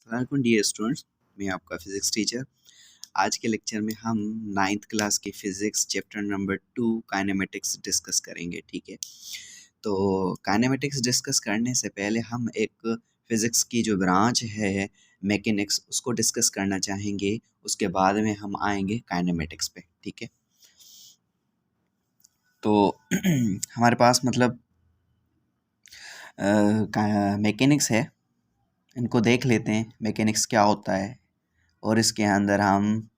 Welcome dear students. मैं आपका physics teacher. आज के लेक्चर में हम 9th क्लास की physics chapter number 2 kinematics discuss करेंगे। ठीक है, तो काइनेमेटिक्स डिस्कस करने से पहले हम एक फ़िज़िक्स की जो ब्रांच है मैकेनिक्स, उसको डिस्कस करना चाहेंगे। उसके बाद में हम आएंगे काइनेमेटिक्स पे। ठीक है, तो हमारे पास मतलब मैकेनिक्स है, इनको देख लेते हैं मैकेनिक्स क्या होता है और इसके अंदर हम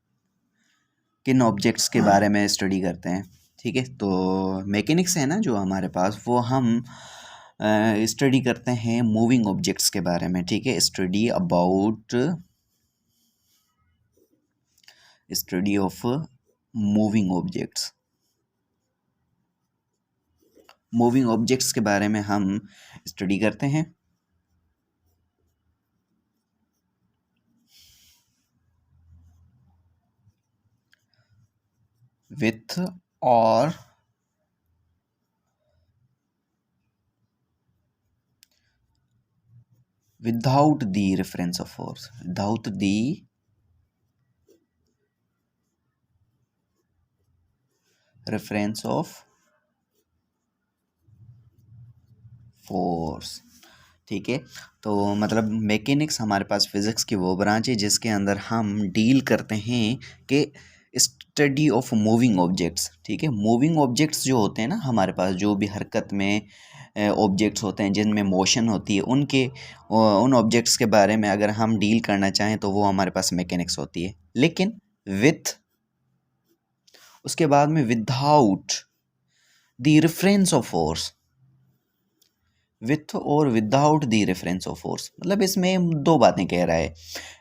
किन ऑब्जेक्ट्स के बारे में स्टडी करते हैं। ठीक है, तो मैकेनिक्स है ना जो हमारे पास, वो हम स्टडी करते हैं मूविंग ऑब्जेक्ट्स के बारे में। ठीक है, स्टडी ऑफ मूविंग ऑब्जेक्ट्स के बारे में हम स्टडी करते हैं। विथ और without the reference of force, ठीक है, तो मतलब मैकेनिक्स हमारे पास फिज़िक्स की वो ब्रांच है जिसके अंदर हम डील करते हैं कि स्टडी ऑफ मूविंग ऑब्जेक्ट्स। ठीक है, मूविंग ऑब्जेक्ट्स जो होते हैं ना हमारे पास, जो भी हरकत में ऑब्जेक्ट्स होते हैं जिनमें मोशन होती है, उन ऑब्जेक्ट्स के बारे में अगर हम डील करना चाहें तो वो हमारे पास मैकेनिक्स होती है। लेकिन उसके बाद में without the reference of force, with और without the reference of force, मतलब इसमें दो बातें कह रहा है।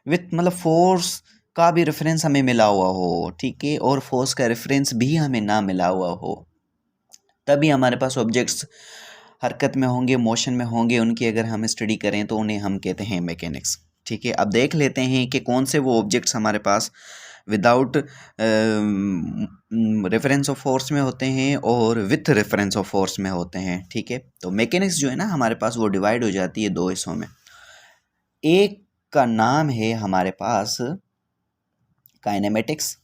विथ मतलब फोर्स का भी रेफरेंस हमें मिला हुआ हो, ठीक है, और फोर्स का रेफरेंस भी हमें ना मिला हुआ हो, तभी हमारे पास ऑब्जेक्ट्स हरकत में होंगे, मोशन में होंगे, उनकी अगर हम स्टडी करें तो उन्हें हम कहते हैं मैकेनिक्स। ठीक है, अब देख लेते हैं कि कौन से वो ऑब्जेक्ट्स हमारे पास विदाउट रेफरेंस ऑफ फोर्स में होते हैं और विथ रेफरेंस ऑफ फोर्स में होते हैं। ठीक है, तो मैकेनिक्स जो है ना हमारे पास, वो डिवाइड हो जाती है दो हिस्सों में। एक का नाम है हमारे पास काइनेमेटिक्स,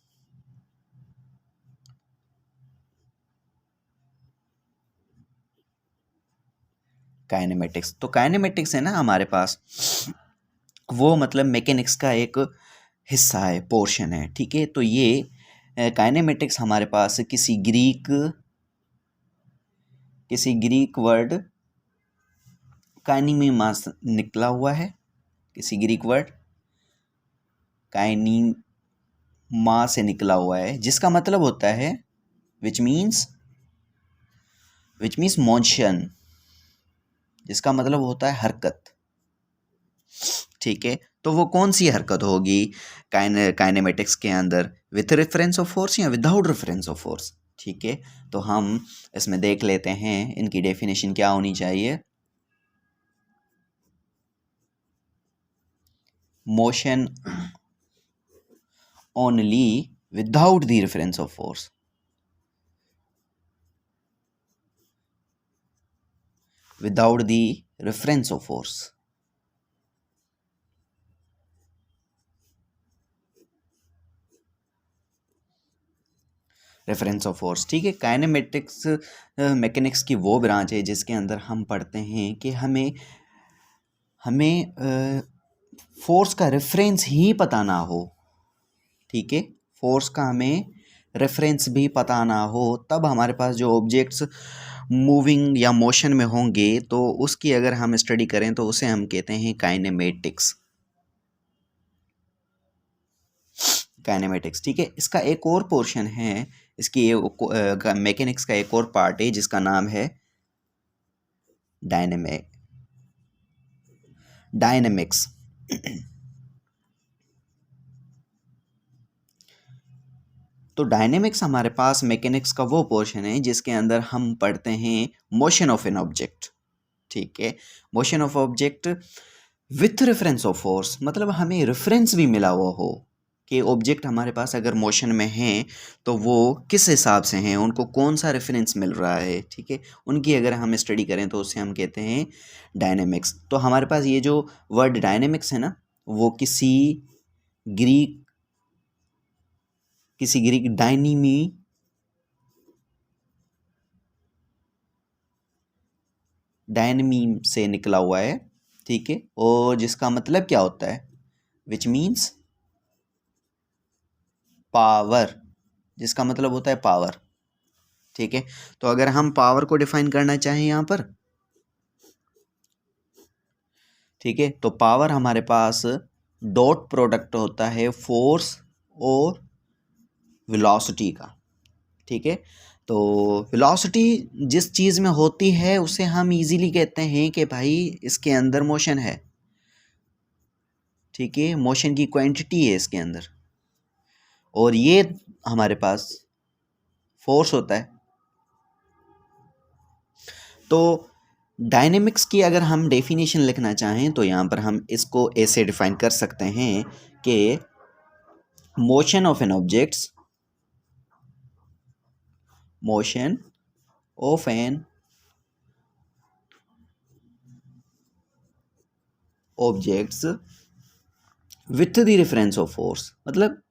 तो काइनेमेटिक्स है ना हमारे पास, वो मतलब मैकेनिक्स का एक हिस्सा है, पोर्शन है। ठीक है, तो ये काइनेमेटिक्स हमारे पास किसी ग्रीक वर्ड काइनीमा से निकला हुआ है, किसी ग्रीक वर्ड काइनीमा से निकला हुआ है, जिसका मतलब होता है विच मीन्स मोशन, जिसका मतलब होता है हरकत। ठीक है, तो वो कौन सी हरकत होगी काइनेमेटिक्स के अंदर, विथ रेफरेंस ऑफ फोर्स या विदाउट रेफरेंस ऑफ फोर्स। ठीक है, तो हम इसमें देख लेते हैं इनकी डेफिनेशन क्या होनी चाहिए। Motion only without the reference of force, without the reference of force, reference of force. ठीक है, काइनेमेटिक्स मैकेनिक्स की वो ब्रांच है जिसके अंदर हम पढ़ते हैं कि हमें फोर्स का रेफरेंस ही पता ना हो। ठीक है, फोर्स का हमें रेफरेंस भी पता ना हो, तब हमारे पास जो ऑब्जेक्ट्स मूविंग या मोशन में होंगे तो उसकी अगर हम स्टडी करें तो उसे हम कहते हैं काइनेमेटिक्स। ठीक है, इसका एक और पोर्शन है, इसकी मैकेनिक्स का एक और पार्ट है जिसका नाम है डायनेमिक्स। तो डायनेमिक्स हमारे पास मैकेनिक्स का वो पोर्शन है जिसके अंदर हम पढ़ते हैं मोशन ऑफ एन ऑब्जेक्ट। ठीक है, motion of object with reference of force, मतलब हमें रेफरेंस भी मिला हुआ हो कि ऑब्जेक्ट हमारे पास अगर मोशन में हैं तो वो किस हिसाब से हैं, उनको कौन सा रेफरेंस मिल रहा है। ठीक है, उनकी अगर हम स्टडी करें तो उसे हम कहते हैं डायनेमिक्स। तो हमारे पास ये जो वर्ड डायनेमिक्स है ना, वो ग्रीक किसी ग्रीक डायनमी से निकला हुआ है, ठीक है, और जिसका मतलब क्या होता है, विच मीन्स पावर, जिसका मतलब होता है पावर, ठीक है। तो अगर हम पावर को डिफाइन करना चाहें यहाँ पर, ठीक है, तो पावर हमारे पास डॉट प्रोडक्ट होता है फोर्स और वेलोसिटी का, ठीक है। तो वेलोसिटी जिस चीज़ में होती है उसे हम इजीली कहते हैं कि भाई इसके अंदर मोशन है, ठीक है, मोशन की क्वांटिटी है इसके अंदर, और ये हमारे पास फोर्स होता है। तो डायनेमिक्स की अगर हम डेफिनेशन लिखना चाहें तो यहाँ पर हम इसको ऐसे डिफाइन कर सकते हैं कि motion of an objects, motion of an objects with the reference of force, मतलब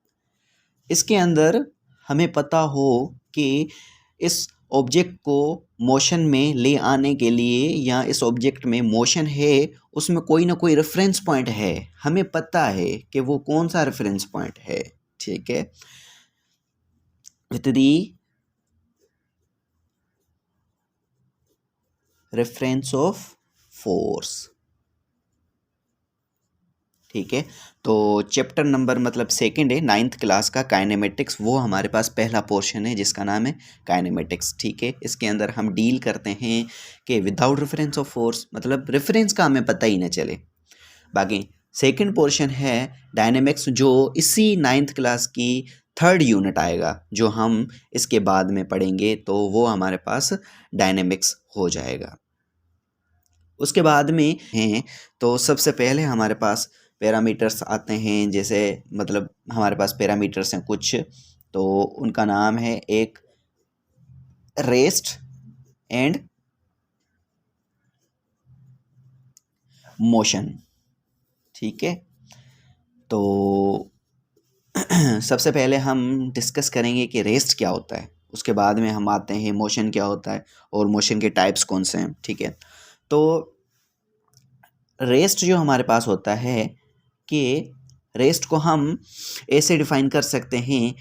इसके अंदर हमें पता हो कि इस ऑब्जेक्ट को मोशन में ले आने के लिए या इस ऑब्जेक्ट में मोशन है, उसमें कोई ना कोई रेफरेंस पॉइंट है, हमें पता है कि वो कौन सा रेफरेंस पॉइंट है, ठीक है, with the reference of force, ठीक है। तो चैप्टर नंबर मतलब सेकंड है 9th क्लास का काइनेमेटिक्स, वो हमारे पास पहला पोर्शन है जिसका नाम है काइनेमेटिक्स, ठीक है। इसके अंदर हम डील करते हैं कि विदाउट रेफरेंस ऑफ फोर्स, मतलब रेफरेंस का हमें पता ही ना चले। बाकी सेकंड पोर्शन है डायनेमिक्स, जो इसी 9th क्लास की थर्ड यूनिट आएगा, जो हम इसके बाद में पढ़ेंगे, तो वो हमारे पास डायनेमिक्स हो जाएगा। उसके बाद में हैं, तो सबसे पहले हमारे पास पैरामीटर्स आते हैं, जैसे मतलब हमारे पास पैरामीटर्स हैं कुछ, तो उनका नाम है एक रेस्ट एंड मोशन, ठीक है। तो सबसे पहले हम डिस्कस करेंगे कि रेस्ट क्या होता है, उसके बाद में हम आते हैं मोशन क्या होता है और मोशन के टाइप्स कौन से हैं, ठीक है। तो रेस्ट जो हमारे पास होता है, कि रेस्ट को हम ऐसे डिफाइन कर सकते हैं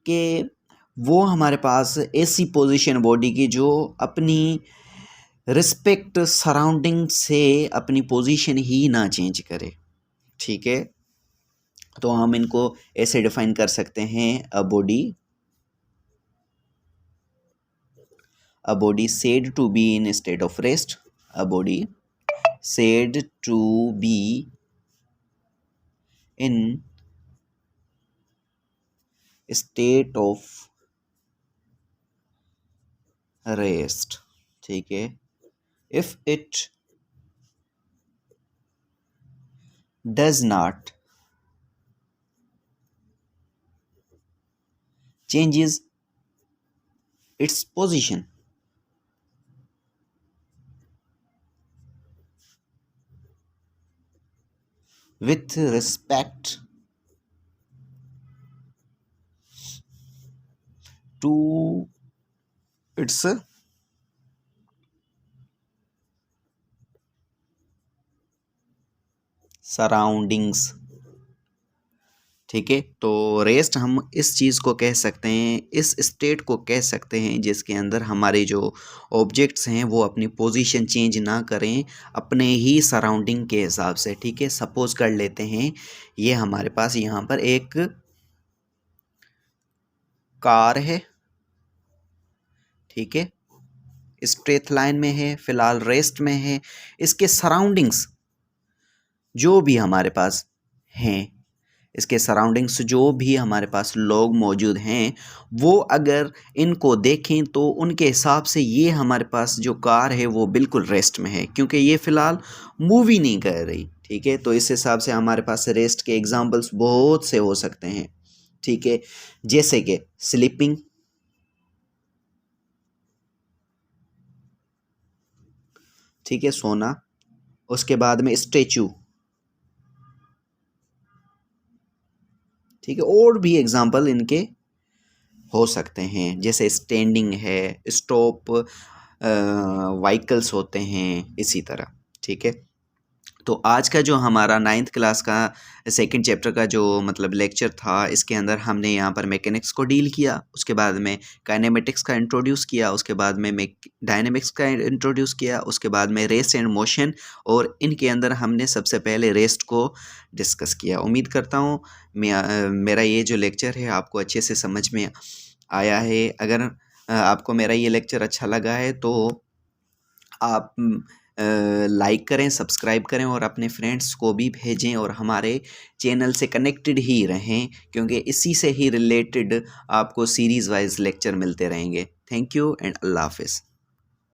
कि वो हमारे पास ऐसी पोजीशन बॉडी की जो अपनी रिस्पेक्ट सराउंडिंग से अपनी पोजीशन ही ना चेंज करे, ठीक है। तो हम इनको ऐसे डिफाइन कर सकते हैं, a body said to be in a state of rest, a body said to be in state of rest, ठीक है, if it does not changes its position with respect to its surroundings, ठीक है। तो rest हम इस चीज़ को कह सकते हैं, इस स्टेट को कह सकते हैं जिसके अंदर हमारे जो ऑब्जेक्ट्स हैं वो अपनी पोजीशन चेंज ना करें अपने ही सराउंडिंग के हिसाब से, ठीक है। सपोज कर लेते हैं ये हमारे पास यहाँ पर एक कार है, ठीक है, स्ट्रेट लाइन में है, फिलहाल रेस्ट में है, इसके सराउंडिंग्स जो भी हमारे पास हैं, इसके सराउंडिंग्स जो भी हमारे पास लोग मौजूद हैं, वो अगर इनको देखें तो उनके हिसाब से ये हमारे पास जो कार है वो बिल्कुल रेस्ट में है, क्योंकि ये फ़िलहाल मूव ही नहीं कर रही, ठीक है। तो इस हिसाब से हमारे पास रेस्ट के एग्जांपल्स बहुत से हो सकते हैं, ठीक है, जैसे कि स्लीपिंग, ठीक है, सोना, उसके बाद में स्टैचू, ठीक है, और भी एग्जांपल इनके हो सकते हैं, जैसे स्टैंडिंग है, स्टॉप व्हीकल्स होते हैं, इसी तरह। ठीक है, तो आज का जो हमारा 9th क्लास का सेकंड चैप्टर का जो मतलब लेक्चर था, इसके अंदर हमने यहाँ पर मैकेनिक्स को डील किया, उसके बाद में काइनेमेटिक्स का इंट्रोड्यूस किया, उसके बाद में डायनेमिक्स का इंट्रोड्यूस किया, उसके बाद में रेस्ट एंड मोशन, और इनके अंदर हमने सबसे पहले रेस्ट को डिस्कस किया। उम्मीद करता हूँ मेरा ये जो लेक्चर है आपको अच्छे से समझ में आया है। अगर आपको मेरा ये लेक्चर अच्छा लगा है तो आप लाइक करें, सब्सक्राइब करें और अपने फ्रेंड्स को भी भेजें, और हमारे चैनल से कनेक्टेड ही रहें, क्योंकि इसी से ही रिलेटेड आपको सीरीज़ वाइज लेक्चर मिलते रहेंगे। थैंक यू एंड अल्लाह हाफ़िज़।